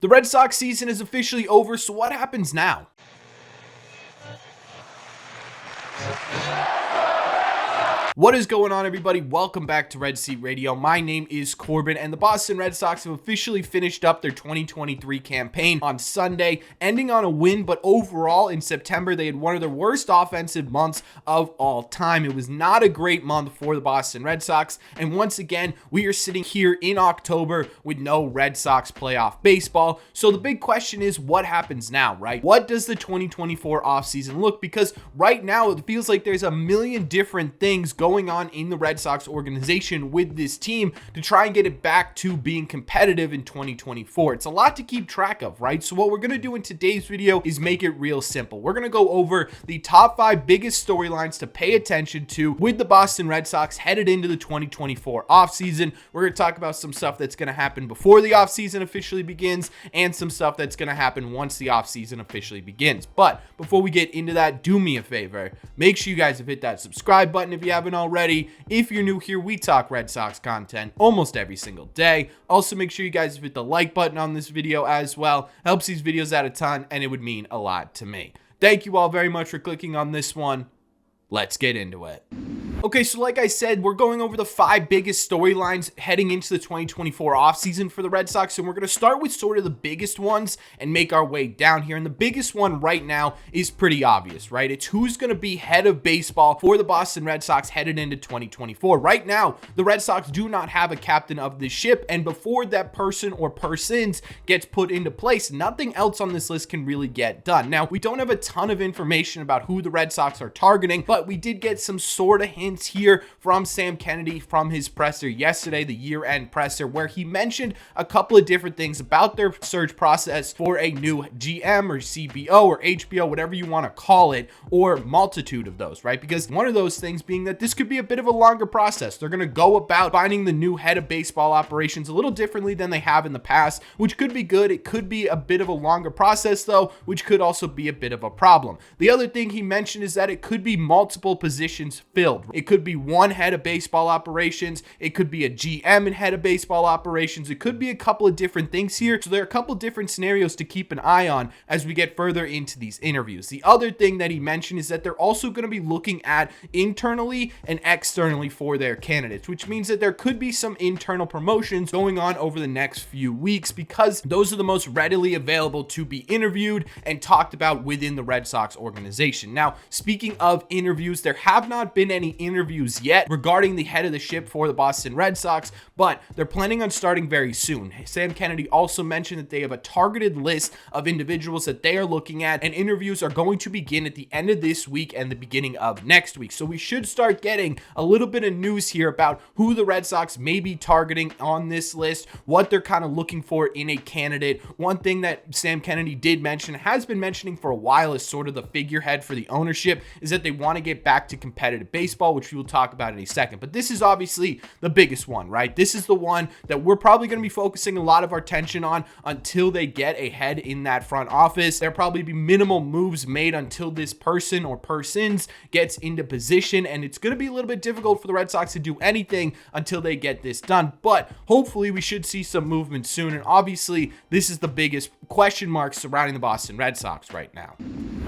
The Red Sox season is officially over, so what happens now? What is going on, everybody? Welcome back to Red Seat Radio. My name is Corbin, and the Boston Red Sox have officially finished up their 2023 campaign on Sunday, ending on a win, but overall in September, they had one of their worst offensive months of all time. It was not a great month for the Boston Red Sox, and once again, we are sitting here in October with no Red Sox playoff baseball. So the big question is, what happens now, right? What does the 2024 offseason look? Because right now, it feels like there's a million different things going on in the Red Sox organization with this team to try and get it back to being competitive in 2024. It's a lot to keep track of, right? So what we're going to do in today's video is make it real simple. We're going to go over the top 5 biggest storylines to pay attention to with the Boston Red Sox headed into the 2024 offseason. We're going to talk about some stuff that's going to happen before the offseason officially begins and some stuff that's going to happen once the offseason officially begins. But before we get into that, do me a favor. Make sure you guys have hit that subscribe button if you haven't already. If you're new here, we talk Red Sox content almost every single day. Also, make sure you guys hit the like button on this video as well. Helps these videos out a ton, and it would mean a lot to me. Thank you all very much for clicking on this one. Let's get into it. Okay, so like I said, we're going over the 5 biggest storylines heading into the 2024 offseason for the Red Sox, and we're going to start with sort of the biggest ones and make our way down here. And the biggest one right now is pretty obvious, right? It's who's going to be head of baseball for the Boston Red Sox headed into 2024. Right now, the Red Sox do not have a captain of the ship, and before that person or persons gets put into place, nothing else on this list can really get done. Now, we don't have a ton of information about who the Red Sox are targeting, but we did get some sort of hints here from Sam Kennedy from his presser yesterday, the year-end presser, where he mentioned a couple of different things about their search process for a new GM or CBO or HBO, whatever you want to call it, or multitude of those, right? Because one of those things being that this could be a bit of a longer process. They're going to go about finding the new head of baseball operations a little differently than they have in the past, which could be good. It could be a bit of a longer process, though, which could also be a bit of a problem. The other thing he mentioned is that it could be multiple positions filled. It could be one head of baseball operations. It could be a GM and head of baseball operations. It could be a couple of different things here. So there are a couple of different scenarios to keep an eye on as we get further into these interviews. The other thing that he mentioned is that they're also going to be looking at internally and externally for their candidates, which means that there could be some internal promotions going on over the next few weeks because those are the most readily available to be interviewed and talked about within the Red Sox organization. Now, speaking of interviews, there have not been any interviews yet regarding the head of the ship for the Boston Red Sox, but they're planning on starting very soon. Sam Kennedy also mentioned that they have a targeted list of individuals that they are looking at, and interviews are going to begin at the end of this week and the beginning of next week. So we should start getting a little bit of news here about who the Red Sox may be targeting on this list, what they're kind of looking for in a candidate. One thing that Sam Kennedy did mention, has been mentioning for a while as sort of the figurehead for the ownership, is that they want to get back to competitive baseball, which we will talk about in a second. But this is obviously the biggest one, right? This is the one that we're probably going to be focusing a lot of our attention on until they get a head in that front office. There'll probably be minimal moves made until this person or persons gets into position, and it's going to be a little bit difficult for the Red Sox to do anything until they get this done. But hopefully we should see some movement soon, and obviously this is the biggest question mark surrounding the Boston Red Sox right now.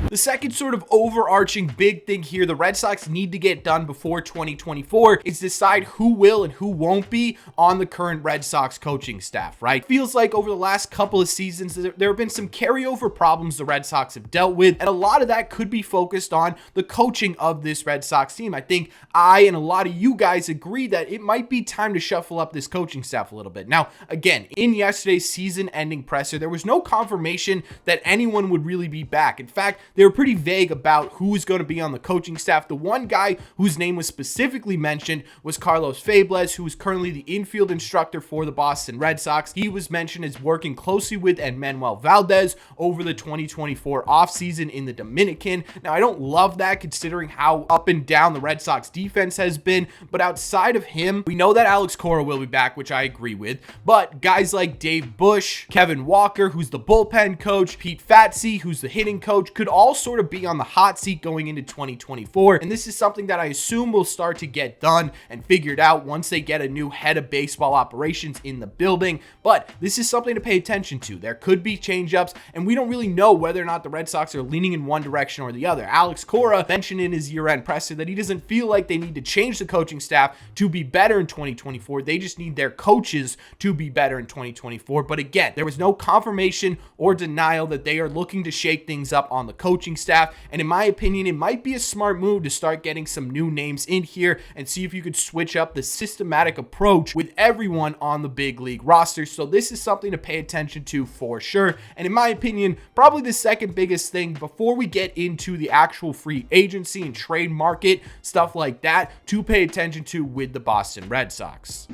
The second sort of overarching big thing here the Red Sox need to get done before 2024 is decide who will and who won't be on the current Red Sox coaching staff, right? Feels like over the last couple of seasons, there have been some carryover problems the Red Sox have dealt with, and a lot of that could be focused on the coaching of this Red Sox team. I think I and a lot of you guys agree that it might be time to shuffle up this coaching staff a little bit. Now, again, in yesterday's season-ending presser, there was no confirmation that anyone would really be back. In fact, they were pretty vague about who was going to be on the coaching staff. The one guy whose name was specifically mentioned was Carlos Fables, who is currently the infield instructor for the Boston Red Sox. He was mentioned as working closely with Manuel Valdez over the 2024 offseason in the Dominican. Now, I don't love that considering how up and down the Red Sox defense has been, but outside of him, we know that Alex Cora will be back, which I agree with, but guys like Dave Bush, Kevin Walker, who's the bullpen coach, Pete Fatsi, who's the hitting coach, could all all sort of be on the hot seat going into 2024. And this is something that I assume will start to get done and figured out once they get a new head of baseball operations in the building. But this is something to pay attention to. There could be change-ups, and we don't really know whether or not the Red Sox are leaning in one direction or the other. Alex Cora mentioned in his year-end presser that he doesn't feel like they need to change the coaching staff to be better in 2024. They just need their coaches to be better in 2024. But again, there was no confirmation or denial that they are looking to shake things up on the coaching staff. And in my opinion, it might be a smart move to start getting some new names in here and see if you could switch up the systematic approach with everyone on the big league roster. So this is something to pay attention to for sure. And in my opinion, probably the second biggest thing before we get into the actual free agency and trade market, stuff like that, to pay attention to with the Boston Red Sox.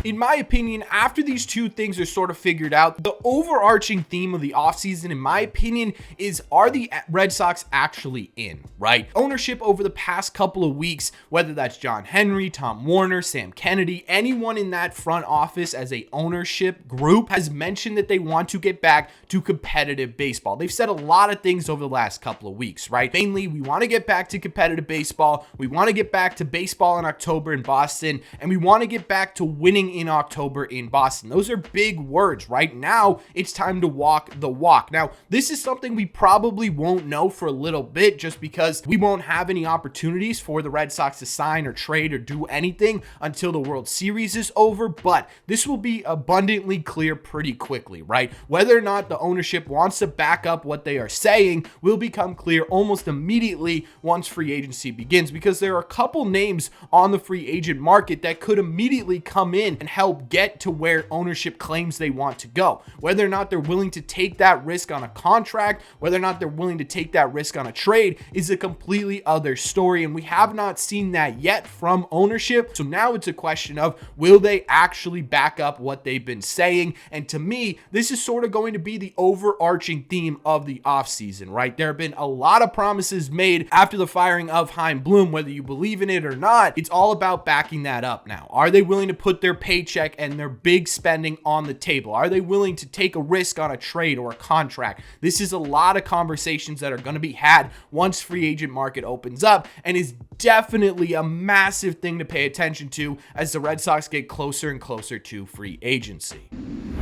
In my opinion, after these two things are sort of figured out, the overarching theme of the offseason, in my opinion, is are the Red Sox actually in, right? Ownership over the past couple of weeks, whether that's John Henry, Tom Warner, Sam Kennedy, anyone in that front office as a ownership group has mentioned that they want to get back to competitive baseball. They've said a lot of things over the last couple of weeks, right? Mainly, we want to get back to competitive baseball. We want to get back to baseball in October in Boston, and we want to get back to winning in October in Boston. Those are big words. Right now, it's time to walk the walk. Now, this is something we probably won't know for a little bit just because we won't have any opportunities for the Red Sox to sign or trade or do anything until the World Series is over, but this will be abundantly clear pretty quickly, right? Whether or not the ownership wants to back up what they are saying will become clear almost immediately once free agency begins, because there are a couple names on the free agent market that could immediately come in and help get to where ownership claims they want to go. Whether or not they're willing to take that risk on a contract, whether or not they're willing to take that risk on a trade is a completely other story, and we have not seen that yet from ownership. So now it's a question of, will they actually back up what they've been saying? And to me, this is sort of going to be the overarching theme of the offseason, right? There have been a lot of promises made after the firing of Chaim Bloom, whether you believe in it or not. It's all about backing that up now. Are they willing to put their paycheck and their big spending on the table? Are they willing to take a risk on a trade or a contract? This is a lot of conversations that are going to be had once free agent market opens up, and is definitely a massive thing to pay attention to as the Red Sox get closer and closer to free agency.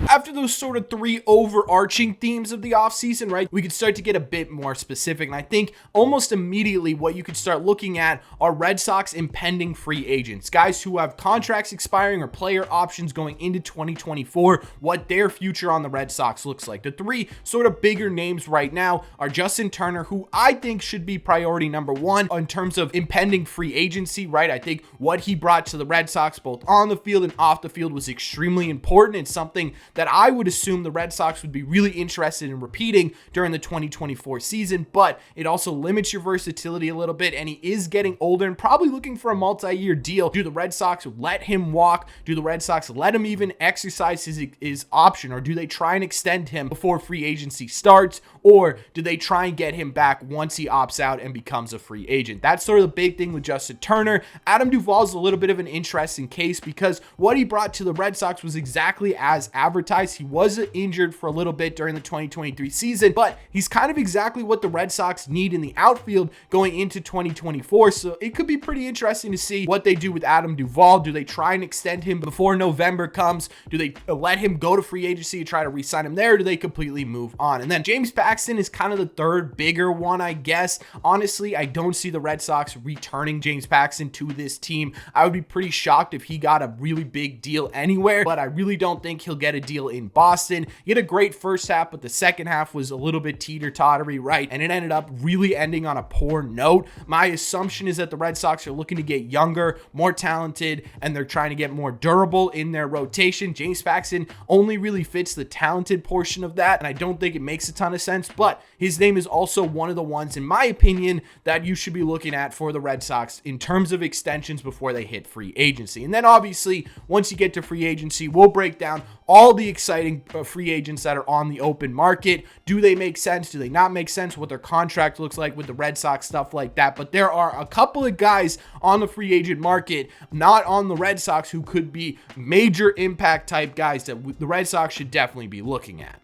After those sort of three overarching themes of the offseason, right, we could start to get a bit more specific. And I think almost immediately what you could start looking at are Red Sox impending free agents, guys who have contracts expiring or player options going into 2024, what their future on the Red Sox looks like. The three sort of bigger names right now are Justin Turner, who I think should be priority number one in terms of impending free agency, right? I think what he brought to the Red Sox, both on the field and off the field, was extremely important and something that I would assume the Red Sox would be really interested in repeating during the 2024 season, but it also limits your versatility a little bit, and he is getting older and probably looking for a multi-year deal. Do the Red Sox let him walk? Do the Red Sox let him even exercise his option, or do they try and extend him before free agency starts, or do they try and get him back once he opts out and becomes a free agent? That's sort of the big thing with Justin Turner. Adam Duvall is a little bit of an interesting case because what he brought to the Red Sox was exactly as advertised. He was injured for a little bit during the 2023 season, but he's kind of exactly what the Red Sox need in the outfield going into 2024. So it could be pretty interesting to see what they do with Adam Duvall. Do they try and extend him before November comes? Do they let him go to free agency and try to re-sign him there? Or do they completely move on? And then James Paxton is kind of the third bigger one, I guess. Honestly, I don't see the Red Sox returning James Paxton to this team. I would be pretty shocked if he got a really big deal anywhere, but I really don't think he'll get a deal in Boston. He had a great first half, but the second half was a little bit teeter-tottery, right? And it ended up really ending on a poor note. My assumption is that the Red Sox are looking to get younger, more talented, and they're trying to get more durable in their rotation. James Paxton only really fits the talented portion of that, and I don't think it makes a ton of sense, but his name is also one of the ones, in my opinion, that you should be looking at for the Red Sox in terms of extensions before they hit free agency. And then obviously, once you get to free agency, we'll break down all the exciting free agents that are on the open market. Do they make sense? Do they not make sense? What their contract looks like with the Red Sox, stuff like that. But there are a couple of guys on the free agent market, not on the Red Sox, who could be major impact type guys that the Red Sox should definitely be looking at.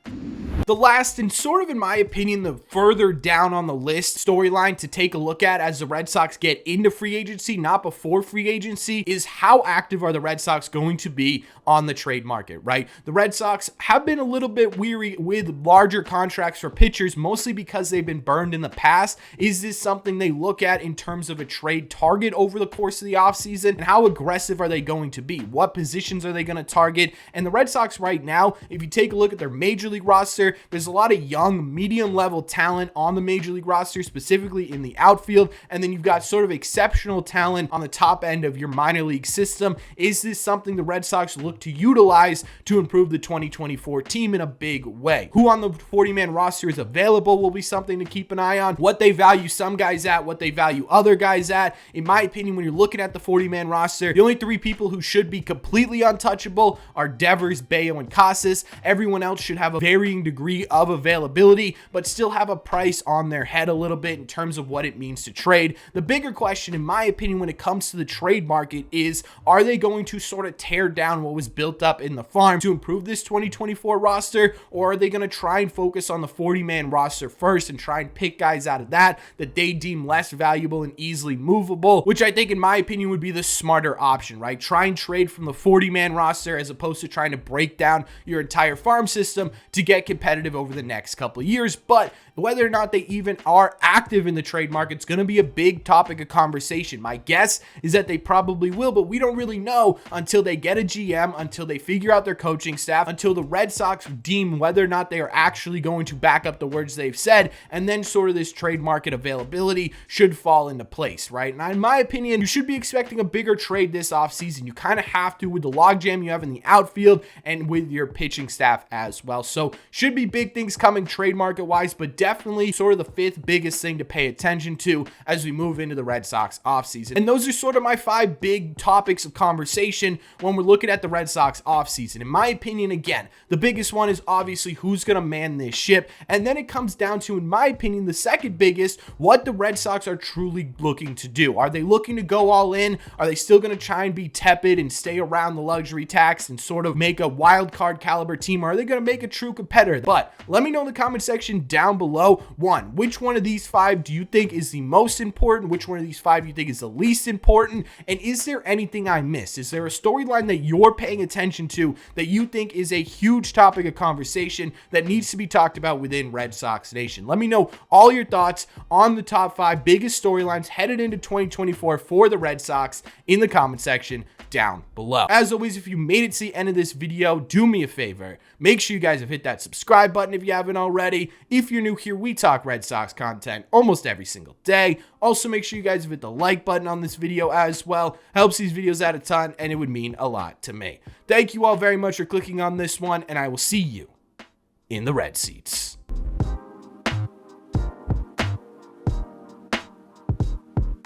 The last, and sort of in my opinion, the further down on the list storyline to take a look at as the Red Sox get into free agency, not before free agency, is how active are the Red Sox going to be on the trade market, right? The Red Sox have been a little bit weary with larger contracts for pitchers, mostly because they've been burned in the past. Is this something they look at in terms of a trade target over the course of the offseason? And how aggressive are they going to be? What positions are they going to target? And the Red Sox right now, if you take a look at their major league roster, there's a lot of young, medium level talent on the major league roster, specifically in the outfield. And then you've got sort of exceptional talent on the top end of your minor league system. Is this something the Red Sox look to utilize to improve the 2024 team in a big way? Who on the 40-man roster is available will be something to keep an eye on. What they value some guys at, what they value other guys at. In my opinion, when you're looking at the 40-man roster, the only three people who should be completely untouchable are Devers, Bayo, and Casas. Everyone else should have a varying degree of availability, but still have a price on their head a little bit in terms of what it means to trade. The bigger question, in my opinion, when it comes to the trade market is, are they going to sort of tear down what was built up in the farm to improve this 2024 roster, or are they going to try and focus on the 40-man roster first and try and pick guys out of that they deem less valuable and easily movable, which I think, in my opinion, would be the smarter option, right? Try and trade from the 40-man roster as opposed to trying to break down your entire farm system to get competitive over the next couple of years. But whether or not they even are active in the trade market is going to be a big topic of conversation. My guess is that they probably will, but we don't really know until they get a GM, until they figure out their coaching staff, until the Red Sox deem whether or not they are actually going to back up the words they've said, and then sort of this trade market availability should fall into place, right? And in my opinion, you should be expecting a bigger trade this offseason. You kind of have to with the logjam you have in the outfield and with your pitching staff as well. So should be big things coming trade market wise, but definitely sort of the fifth biggest thing to pay attention to as we move into the Red Sox offseason. And those are sort of my 5 big topics of conversation when we're looking at the Red Sox offseason. In my opinion, again, the biggest one is obviously who's going to man this ship. And then it comes down to, in my opinion, the second biggest, what the Red Sox are truly looking to do. Are they looking to go all in? Are they still going to try and be tepid and stay around the luxury tax and sort of make a wild card caliber team? Or are they going to make a true competitor? But let me know in the comment section down below, one, which one of these 5 do you think is the most important? Which one of these 5 do you think is the least important? And is there anything I missed? Is there a storyline that you're paying attention to that you think is a huge topic of conversation that needs to be talked about within Red Sox Nation? Let me know all your thoughts on the top 5 biggest storylines headed into 2024 for the Red Sox in the comment section down below. As always, if you made it to the end of this video, do me a favor. Make sure you guys have hit that subscribe button if you haven't already. If you're new here, we talk Red Sox content almost every single day. Also, make sure you guys have hit the like button on this video as well. Helps these videos out a ton, and it would mean a lot to me. Thank you all very much for clicking on this one, and I will see you in the red seats.